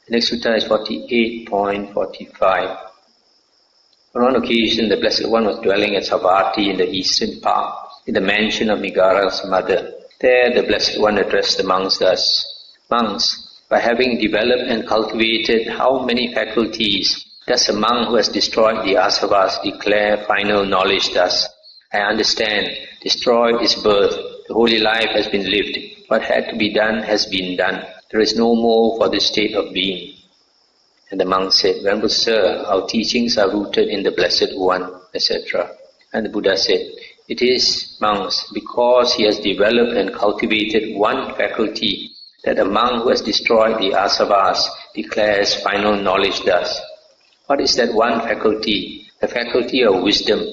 The next sutta is 48.45. On one occasion, the Blessed One was dwelling at Savatthi in the eastern park, in the mansion of Migara's mother. There the Blessed One addressed the monks thus: Monks, by having developed and cultivated how many faculties does a monk who has destroyed the asavas declare final knowledge thus: I understand, destroyed is birth, the holy life has been lived, what had to be done has been done, there is no more for this state of being. And the monk said, Venerable Sir, our teachings are rooted in the Blessed One, etc. And the Buddha said, it is, monks, because he has developed and cultivated one faculty that a monk who has destroyed the asavas declares final knowledge thus. What is that one faculty? The faculty of wisdom.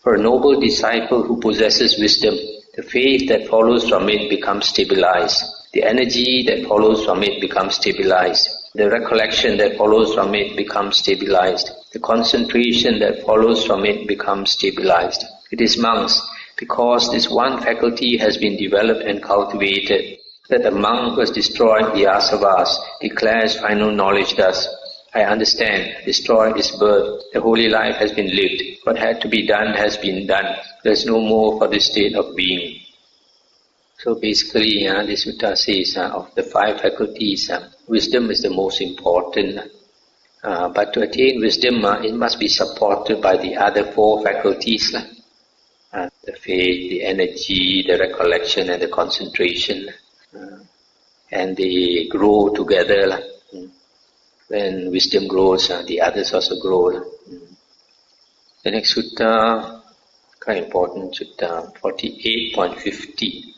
For a noble disciple who possesses wisdom, the faith that follows from it becomes stabilized. The energy that follows from it becomes stabilized. The recollection that follows from it becomes stabilized. The concentration that follows from it becomes stabilized. It is, monks, because this one faculty has been developed and cultivated, that the monk who has destroyed the asavas declares final knowledge thus: I understand, destroyed is birth, the holy life has been lived, what had to be done has been done, there is no more for this state of being. So basically, this sutta says of the five faculties, wisdom is the most important. But to attain wisdom, it must be supported by the other four faculties. The faith, the energy, the recollection and the concentration. And they grow together. When wisdom grows, the others also grow. The next sutta, quite important sutta, 48.50.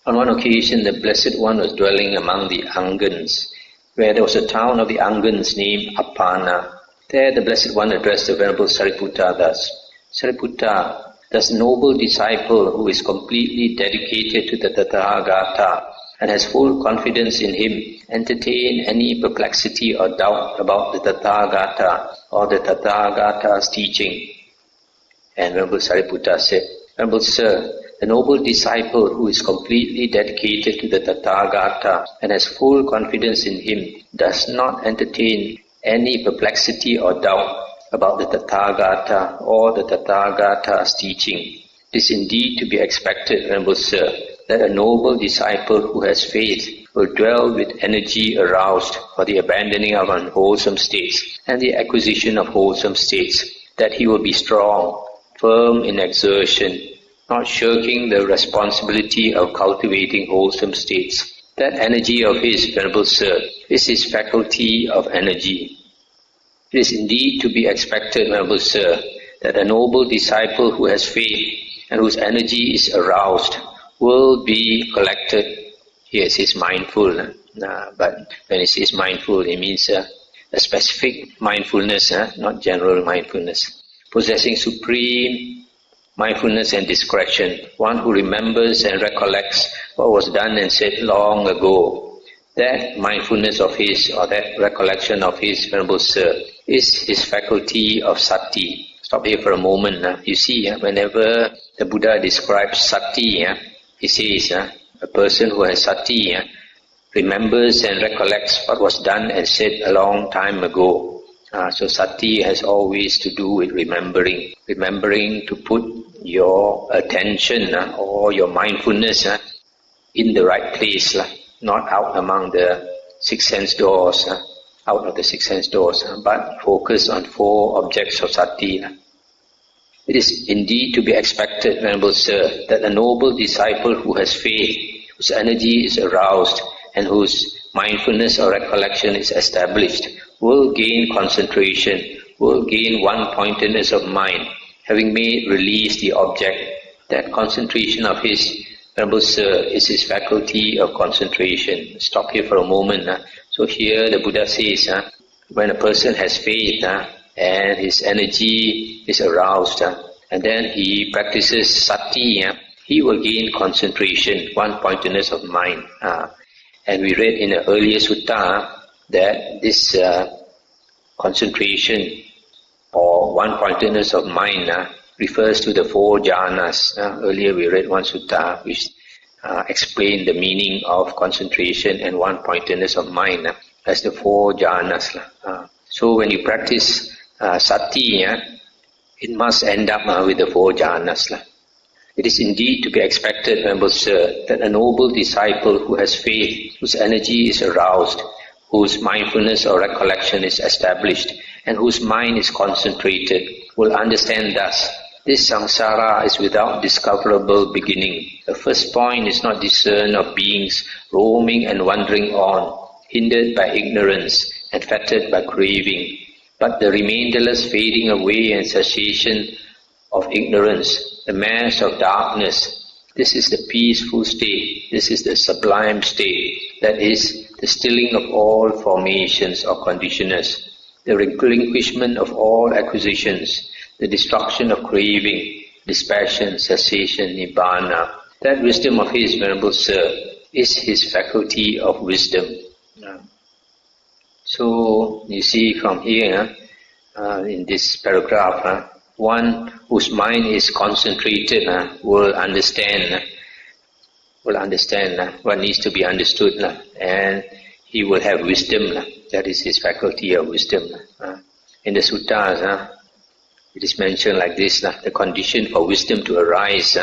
On one occasion, the Blessed One was dwelling among the Angans, where there was a town of the Angans named Apana. There the Blessed One addressed the Venerable Sariputta thus: Sariputta, does noble disciple who is completely dedicated to the Tathagata and has full confidence in him entertain any perplexity or doubt about the Tathagata or the Tathagata's teaching? And Venerable Sariputta said, Venerable Sir, the noble disciple who is completely dedicated to the Tathagata and has full confidence in him does not entertain any perplexity or doubt about the Tathagata or the Tathagata's teaching. It is indeed to be expected, Venerable Sir, that a noble disciple who has faith will dwell with energy aroused for the abandoning of unwholesome states and the acquisition of wholesome states, that he will be strong, firm in exertion, not shirking the responsibility of cultivating wholesome states. That energy of his, Venerable Sir, is his faculty of energy. It is indeed to be expected, Venerable Sir, that a noble disciple who has faith and whose energy is aroused will be collected. Yes, he's mindful, but when it says mindful, it means a specific mindfulness, not general mindfulness. Possessing supreme mindfulness and discretion, one who remembers and recollects what was done and said long ago. That mindfulness of his, or that recollection of his, Venerable Sir, is his faculty of sati. Stop here for a moment. You see, whenever the Buddha describes sati, he says, a person who has sati remembers and recollects what was done and said a long time ago. So sati has always to do with remembering. Remembering to put your attention or your mindfulness in the right place, not out among the six sense doors, out of the six sense doors, but focus on four objects of sati. It is indeed to be expected, Venerable Sir, that a noble disciple who has faith, whose energy is aroused, and whose mindfulness or recollection is established, will gain concentration, will gain one-pointedness of mind, having made release the object. That concentration of his, Venerable Sir, is his faculty of concentration. Stop here for a moment. So here the Buddha says, when a person has faith and his energy is aroused, and then he practices sati, he will gain concentration, one-pointedness of mind. And we read in an earlier sutta that this concentration or one-pointedness of mind refers to the four jhanas. Earlier we read one sutta which explained the meaning of concentration and one-pointedness of mind. as the 4 jhanas. So when you practice sati, it must end up with the 4 jhanas. It is indeed to be expected, Venerable Sir, that a noble disciple who has faith, whose energy is aroused, whose mindfulness or recollection is established, and whose mind is concentrated, will understand thus. This samsara is without discoverable beginning. The first point is not discern of beings roaming and wandering on, hindered by ignorance and fettered by craving, but the remainderless fading away and cessation of ignorance, the mass of darkness. This is the peaceful state. This is the sublime state. That is the stilling of all formations or conditioners, the relinquishment of all acquisitions, the destruction of craving, dispassion, cessation, nibbana. That wisdom of his, Venerable Sir, is his faculty of wisdom. So you see from here, in this paragraph, one whose mind is concentrated will understand what needs to be understood, and he will have wisdom. That is his faculty of wisdom. In the suttas, it is mentioned like this: the condition for wisdom to arise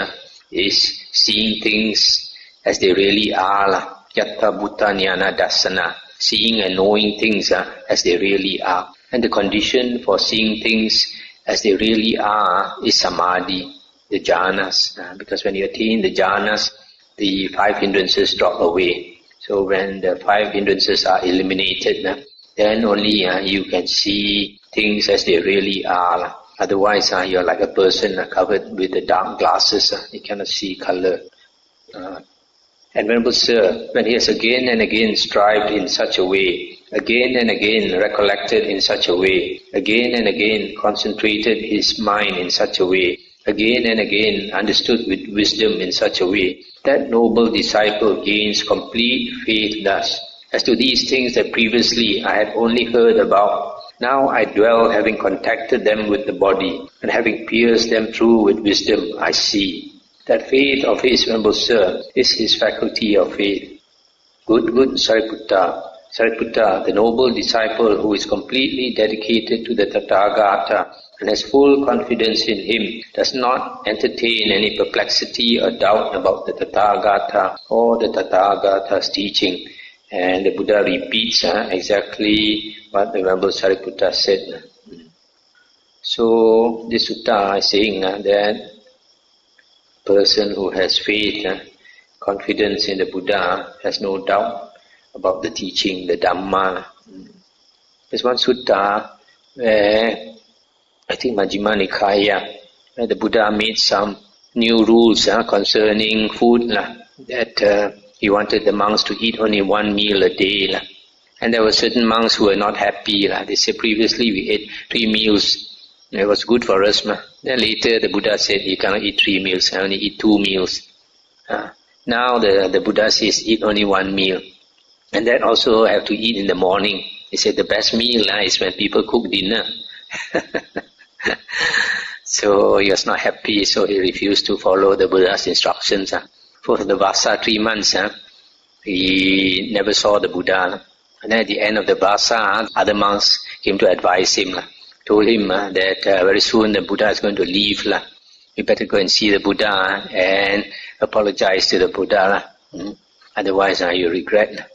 is seeing things as they really are. Yatta bhuta jnana dassana, seeing and knowing things as they really are. And the condition for seeing things as they really are is samadhi, the jhanas. Because when you attain the jhanas, the 5 hindrances drop away. So when the 5 hindrances are eliminated, then only you can see things as they really are. Otherwise, you're like a person covered with the dark glasses. You cannot see color. And Venerable Sir, when he has again and again strived in such a way, again and again recollected in such a way, again and again concentrated his mind in such a way, again and again understood with wisdom in such a way, that noble disciple gains complete faith thus. As to these things that previously I had only heard about, now I dwell, having contacted them with the body, and having pierced them through with wisdom, I see. That faith of his, Venerable Sir, is his faculty of faith. Good Sariputta. Sariputta, the noble disciple who is completely dedicated to the Tathagata and has full confidence in him, does not entertain any perplexity or doubt about the Tathagata or the Tathagata's teaching. And the Buddha repeats exactly what the Venerable Sariputta said. So this sutta is saying that person who has faith, confidence in the Buddha, has no doubt about the teaching, the Dhamma. There's one sutta where, I think Majjhima Nikaya, where the Buddha made some new rules concerning food, that he wanted the monks to eat only 1 meal a day. And there were certain monks who were not happy. They said, previously we ate 3 meals. It was good for us. Then later the Buddha said, you cannot eat 3 meals, I only eat 2 meals. Now the Buddha says, eat only 1 meal. And that also have to eat in the morning. He said the best meal is when people cook dinner. So he was not happy, so he refused to follow the Buddha's instructions. For the Vasa 3 months, he never saw the Buddha. And then at the end of the Vasa, other monks came to advise him. Told him that very soon the Buddha is going to leave. You better go and see the Buddha and apologize to the Buddha. Otherwise you regret.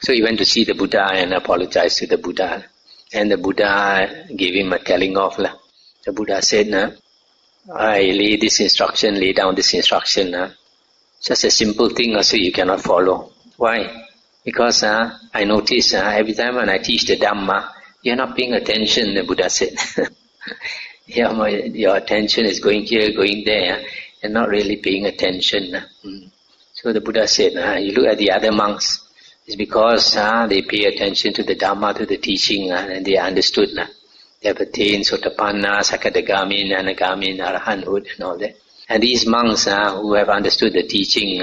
So he went to see the Buddha and apologized to the Buddha. And the Buddha gave him a telling off. The Buddha said, I lay down this instruction. Just a simple thing also you cannot follow. Why? Because I notice every time when I teach the Dhamma, you're not paying attention, the Buddha said. Your attention is going here, going there, and not really paying attention. So the Buddha said, you look at the other monks, it's because they pay attention to the Dhamma, to the teaching, and they understood. They have attained Sotapanna, Sakadagami, Anagami, Arahanthood, and all that. And these monks who have understood the teaching,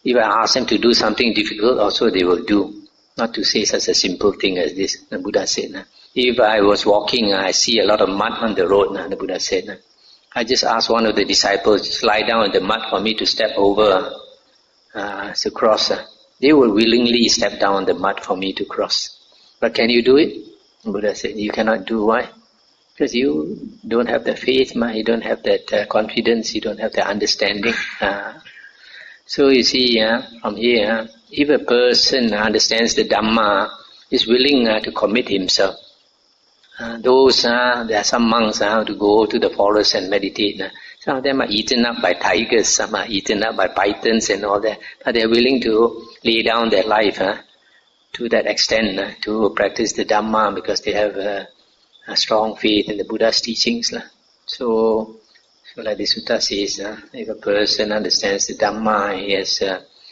if I ask them to do something difficult, also they will do. Not to say such a simple thing as this, the Buddha said. If I was walking, I see a lot of mud on the road, the Buddha said. I just asked one of the disciples, just lie down in the mud for me to step over to cross. They will willingly step down on the mud for me to cross. But can you do it? Buddha said, you cannot do. Why? Because you don't have the faith, you don't have that confidence, you don't have the understanding. So you see, from here, if a person understands the Dhamma, is willing to commit himself. There are some monks to go to the forest and meditate. Some of them are eaten up by tigers, some are eaten up by pythons and all that. But they are willing to lay down their life to that extent to practice the Dhamma because they have a strong faith in the Buddha's teachings. So like the sutta says, if a person understands the Dhamma, he has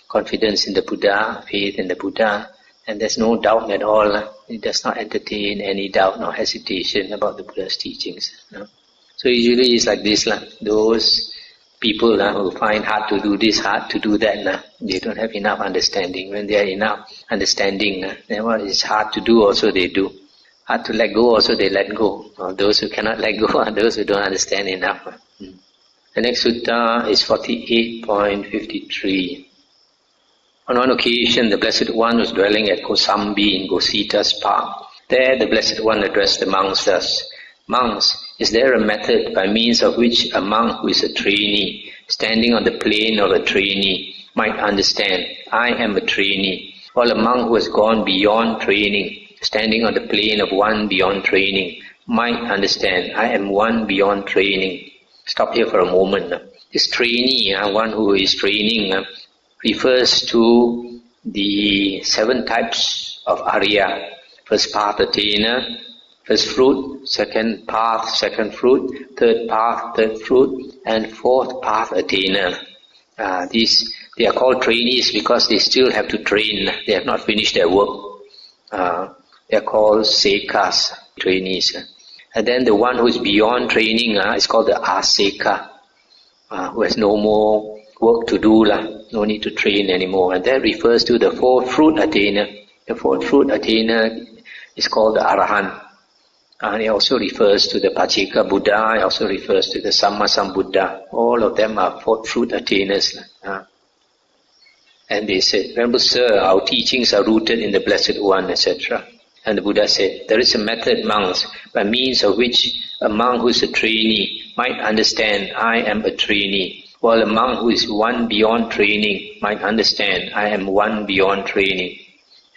confidence in the Buddha, faith in the Buddha, and there's no doubt at all. He does not entertain any doubt nor hesitation about the Buddha's teachings. So usually it's like this. Those people who find hard to do this, hard to do that, they don't have enough understanding. When they have enough understanding, then what is hard to do also they do. Hard to let go also they let go. Or those who cannot let go are those who don't understand enough. The next sutta is 48.53. On one occasion, the Blessed One was dwelling at Kosambi in Gosita's park. There, the Blessed One addressed the monks thus: Monks, is there a method by means of which a monk who is a trainee, standing on the plane of a trainee, might understand, I am a trainee, while a monk who has gone beyond training, standing on the plane of one beyond training, might understand, I am one beyond training? Stop here for a moment. This trainee, one who is training, refers to the 7 types of Arya. First path attainer, first fruit, second path, second fruit, third path, third fruit, and fourth path attainer. They are called trainees because they still have to train. They have not finished their work. They are called sekas, trainees. And then the one who is beyond training is called the aseka, who has no more work to do, no need to train anymore. And that refers to the fourth fruit attainer. The fourth fruit attainer is called the Arahant. And it also refers to the Pacheka Buddha, it also refers to the Sammasambuddha. All of them are fourth fruit attainers. And they said, remember sir, our teachings are rooted in the Blessed One, etc. And the Buddha said, there is a method, monks, by means of which a monk who is a trainee might understand, I am a trainee, while a monk who is one beyond training might understand, I am one beyond training.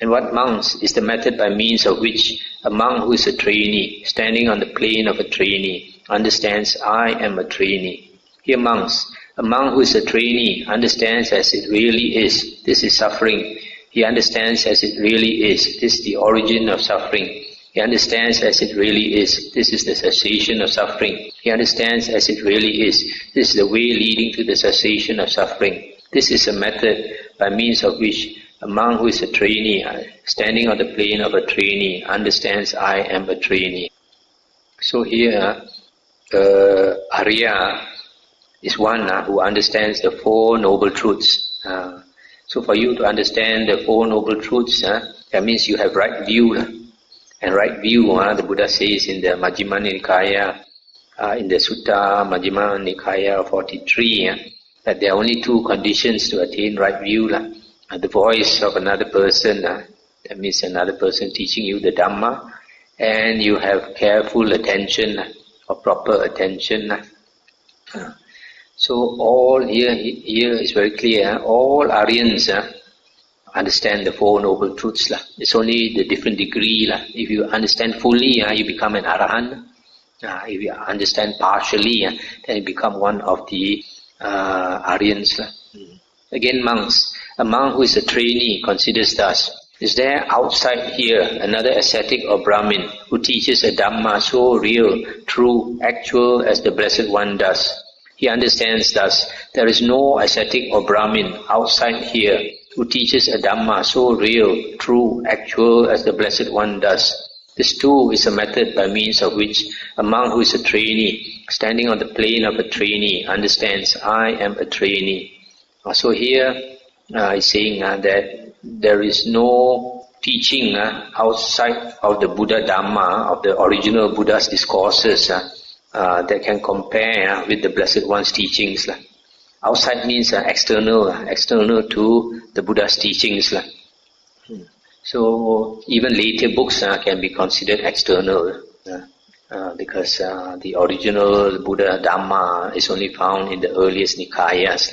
And what, monks, is the method by means of which a monk who is a trainee, standing on the plane of a trainee, understands, I am a trainee? Here, monks, a monk who is a trainee understands as it really is, this is suffering. He understands as it really is, this is the origin of suffering. He understands as it really is, this is the cessation of suffering. He understands as it really is, this is the way leading to the cessation of suffering. This is a method by means of which a monk who is a trainee, standing on the plane of a trainee, understands, I am a trainee. So here, Arya is one who understands the 4 noble truths. So for you to understand the 4 noble truths, that means you have right view. And right view, the Buddha says in the Majjhima Nikaya, in the Sutta Majjhima Nikaya 43, that there are only 2 conditions to attain right view. The voice of another person, that means another person teaching you the Dhamma, and you have careful attention or proper attention. So all here is very clear. All Aryans understand the 4 noble truths. It's only the different degree. If you understand fully, you become an Arahant. If you understand partially, then you become one of the Aryans. Again, monks. A monk who is a trainee considers thus: is there outside here another ascetic or Brahmin who teaches a Dhamma so real, true, actual as the Blessed One does? He understands thus: there is no ascetic or Brahmin outside here who teaches a Dhamma so real, true, actual as the Blessed One does. This too is a method by means of which a monk who is a trainee, standing on the plane of a trainee, understands, I am a trainee. So here is saying that there is no teaching outside of the Buddha Dhamma, of the original Buddha's discourses, that can compare with the Blessed One's teachings. Outside means external to the Buddha's teachings. So even later books can be considered external because the original Buddha Dhamma is only found in the earliest Nikayas,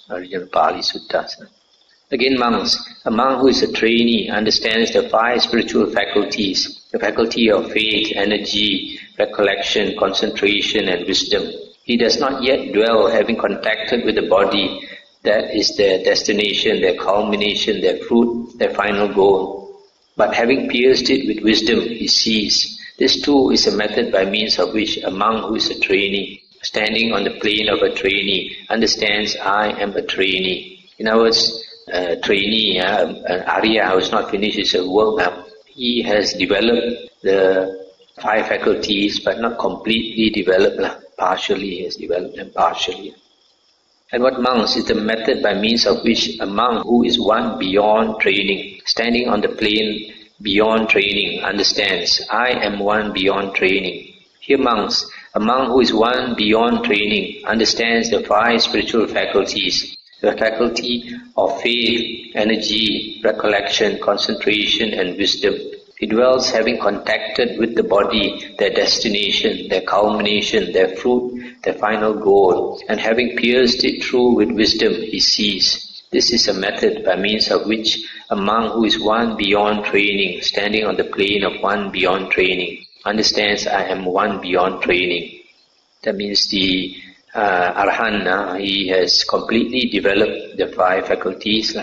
original Pali Suttas. Again, monks. A monk who is a trainee understands the 5 spiritual faculties, the faculty of faith, energy, recollection, concentration, and wisdom. He does not yet dwell, having contacted with the body. That is their destination, their culmination, their fruit, their final goal. But having pierced it with wisdom, he sees. This too is a method by means of which a monk who is a trainee, standing on the plane of a trainee, understands, I am a trainee. In other words, a trainee, an Arya who has not finished his work, he has developed the 5 faculties but not completely developed, partially he has developed them partially. And what monks is the method by means of which a monk who is one beyond training, standing on the plane beyond training, understands, I am one beyond training. Here monks, a monk who is one beyond training, understands the 5 spiritual faculties, the faculty of faith, energy, recollection, concentration, and wisdom. He dwells, having contacted with the body, their destination, their culmination, their fruit, their final goal, and having pierced it through with wisdom, he sees. This is a method by means of which a monk who is one beyond training, standing on the plane of one beyond training, understands, I am one beyond training. That means the Arahant, he has completely developed the 5 faculties.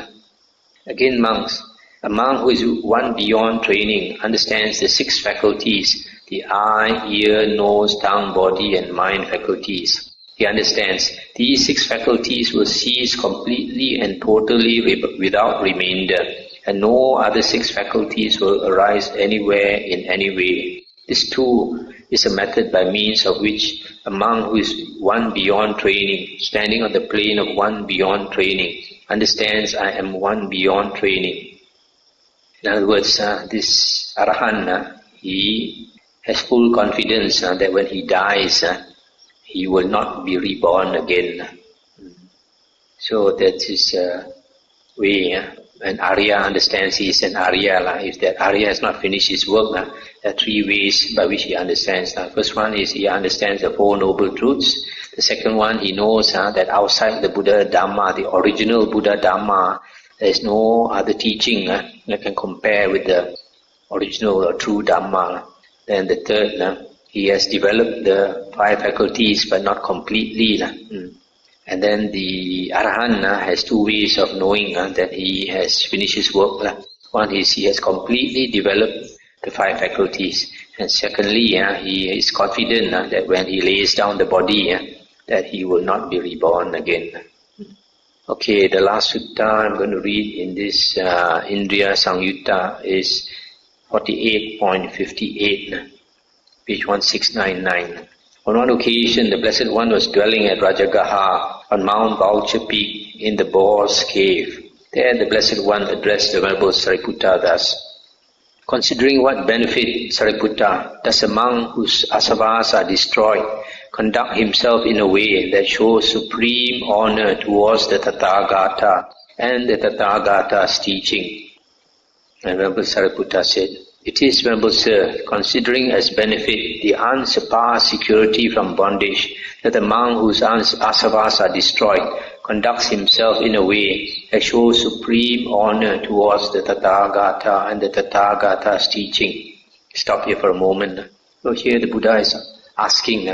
Again, monks, a monk who is one beyond training understands the 6 faculties, the eye, ear, nose, tongue, body, and mind faculties. He understands these 6 faculties will cease completely and totally without remainder, and no other 6 faculties will arise anywhere in any way. This too is a method by means of which a monk who is one beyond training, standing on the plane of one beyond training, understands, I am one beyond training. In other words, this Arahant, he has full confidence that when he dies, he will not be reborn again. So that is a way an Arya understands he is an Arya. If that Arya has not finished his work, there are 3 ways by which he understands. First one is he understands the 4 noble truths. The second one, he knows that outside the Buddha Dhamma, the original Buddha Dhamma, there is no other teaching that can compare with the original or true Dhamma. Then the third, he has developed the 5 faculties but not completely. And then the Arahant has 2 ways of knowing that he has finished his work. One is he has completely developed the 5 faculties. And secondly, he is confident that when he lays down the body, that he will not be reborn again. Okay, the last sutta I'm going to read in this Indriya Samyutta is 48.58, page 1699. On one occasion, the Blessed One was dwelling at Rajagaha on Mount Vulture Peak in the Boar's Cave. There the Blessed One addressed the Venerable Sariputta thus, considering what benefit, Sariputta, does a monk whose asavas are destroyed conduct himself in a way that shows supreme honor towards the Tathagata and the Tathagata's teaching? And Venerable Sariputta said, it is, Venerable Sir, considering as benefit the unsurpassed security from bondage, that the monk whose asavas are destroyed conducts himself in a way that shows supreme honor towards the Tathagata and the Tathagata's teaching. Stop here for a moment. So here the Buddha is asking,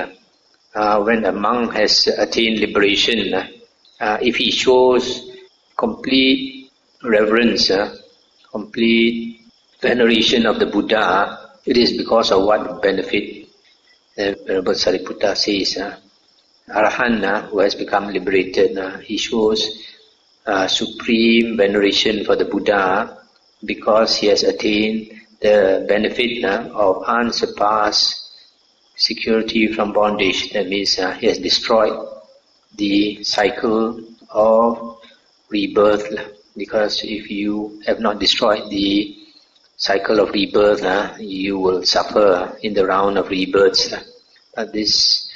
when a monk has attained liberation, if he shows complete reverence, complete veneration of the Buddha, it is because of what benefit? Venerable Sariputta says, Arahant who has become liberated, he shows supreme veneration for the Buddha because he has attained the benefit of unsurpassed security from bondage. That means he has destroyed the cycle of rebirth, because if you have not destroyed the cycle of rebirth, you will suffer in the round of rebirths. But this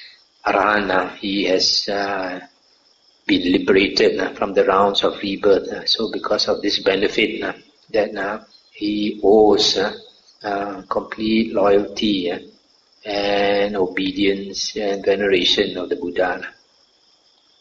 Arahant, he has been liberated from the rounds of rebirth. So because of this benefit, that he owes complete loyalty and obedience and veneration of the Buddha.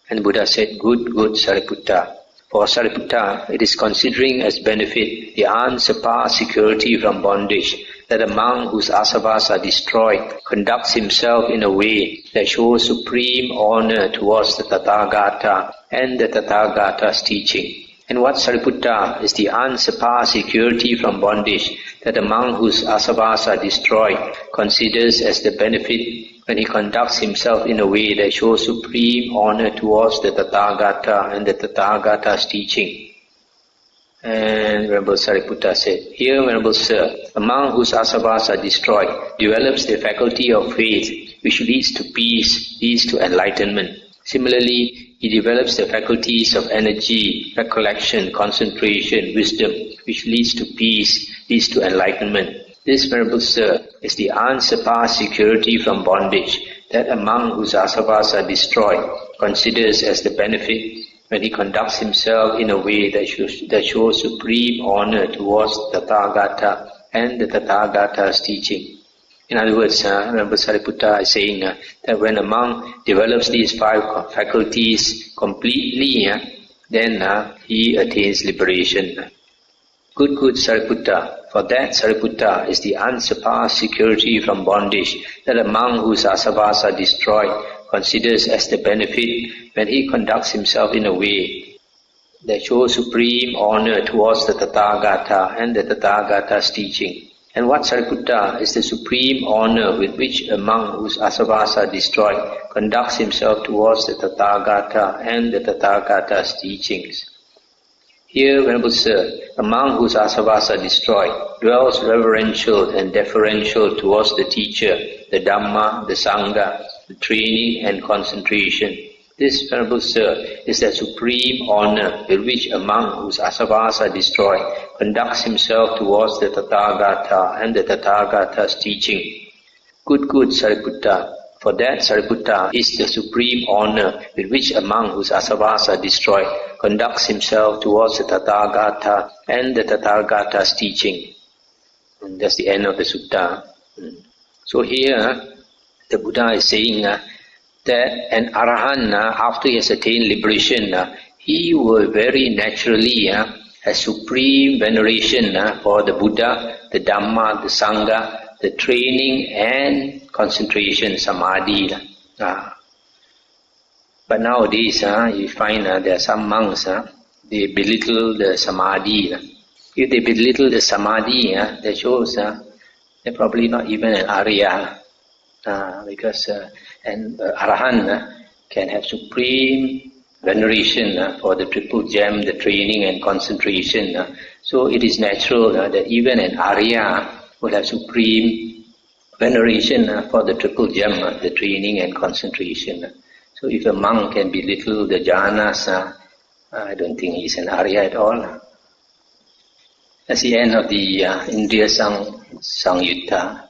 And Buddha said, good Sariputta. For Sariputta, it is considering as benefit the unsurpassed security from bondage that a monk whose asavas are destroyed conducts himself in a way that shows supreme honor towards the Tathagata and the Tathagata's teaching. And what Sariputta is the unsurpassed security from bondage that a monk whose asavas are destroyed considers as the benefit when he conducts himself in a way that shows supreme honor towards the Tathagata and the Tathagata's teaching. And Venerable Sariputta said, here, Venerable Sir, a monk whose asavas are destroyed develops the faculty of faith, which leads to peace, leads to enlightenment. Similarly, he develops the faculties of energy, recollection, concentration, wisdom, which leads to peace, leads to enlightenment. This, Venerable Sir, is the unsurpassed security from bondage that a monk whose asavas are destroyed considers as the benefit when he conducts himself in a way that shows supreme honor towards the Tathagata and the Tathagata's teaching. In other words, Venerable Sariputta is saying that when a monk develops these 5 faculties completely, then he attains liberation. Good Sariputta. For that Sariputta is the unsurpassed security from bondage that a monk whose asavas are destroyed considers as the benefit when he conducts himself in a way that shows supreme honor towards the Tathagata and the Tathagata's teaching. And what Sariputta is the supreme honor with which a monk whose asavas are destroyed conducts himself towards the Tathagata and the Tathagata's teachings. Here, Venerable Sir, a monk whose asavas are destroyed dwells reverential and deferential towards the teacher, the Dhamma, the Sangha, the training and concentration. This, Venerable Sir, is the supreme honor with which a monk whose asavas are destroyed conducts himself towards the Tathagata and the Tathagata's teaching. Good Sariputta. For that Sariputta is the supreme honor with which a monk whose asavas are destroyed conducts himself towards the Tathagata and the Tathagata's teaching. And that's the end of the sutta. So here, the Buddha is saying that an Arahant, after he has attained liberation, he will very naturally have supreme veneration for the Buddha, the Dhamma, the Sangha, the training and concentration, samadhi. But nowadays, you find there are some monks, they belittle the samadhi. If they belittle the samadhi, that shows they're probably not even an Arya. Because an Arahant can have supreme veneration for the triple gem, the training and concentration. So it is natural that even an Arya will have supreme veneration for the triple gem, the training and concentration. So if a monk can belittle the jhanas, I don't think he's an Arya at all. That's the end of the Indriya Sangyutta.